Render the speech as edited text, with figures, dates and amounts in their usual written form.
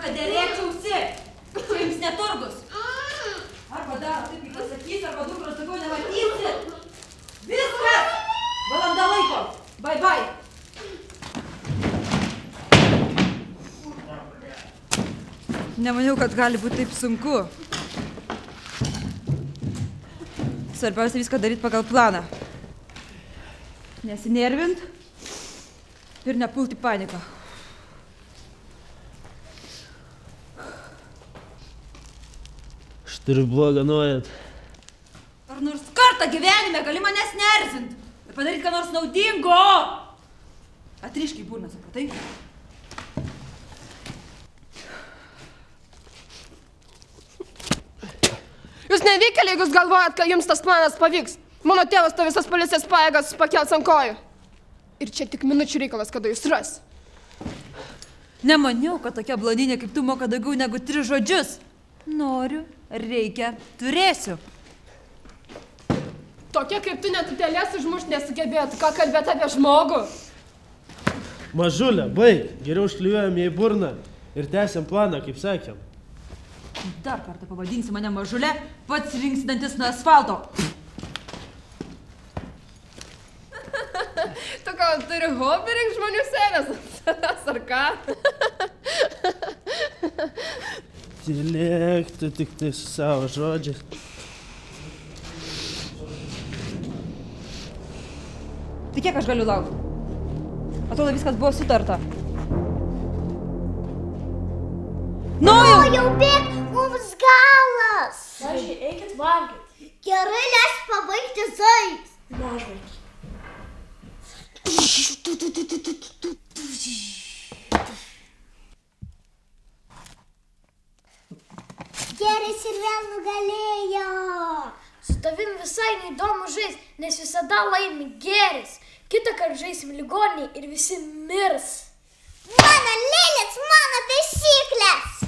kad derėčiausi. Čia jums neturgus. Arba daro taip, kaip pasakys, arba dukros daugiau nematysi. Viskas! Valanda laiko. Bye bye. Nemaniau, kad gali būti taip sunku. Svarbiausia viską daryti pagal planą. Nesinervint ir nepulti paniką. Aš turiu blogą nuojautą. Ar nors kartą gyvenime gali manęs neerzint ir padaryti ką nors naudingo? Atriškiai burną, supratai? Jūs nevykėliai, jeigu jūs galvojat, kad jums tas planas pavyks. Mano tėvas to visas policijos pajėgas pakels ant kojų. Ir čia tik minučių reikalas, kada jūs ras. Nemaniau, kad tokia blondinė kaip tu moka daugiau negu 3 žodžius. Noriu, reikia, turėsiu. Tokia kaip tu net utėlės užmušti nesugebėtų, ką kalbėti apie žmogų. Mažulė, baig. Geriau užklijuojam jai burną ir tęsiam planą, kaip sakėm. Dar kartą pavadinsi mane mažulė, pats rinksi dantis nuo asfalto. Tu gal turi hobį rink žmonių senės? Ar ką? Tylėk, tu tik tai su savo žodžiais. Tai kiek aš galiu laukti? Atrodo, viskas buvo sutarta. Nu jau bėg, mums galas. Mažiai, eikit valgyti. Gerai, leisk pabaigti zais. Mažai. Geris ir vėl nugalėjo. Su tavim visai neįdomu žais, nes visada laimi Geris. Kitą kartą žaisim ligoninėj ir visi mirs. Mano lėlės, mano taisyklės.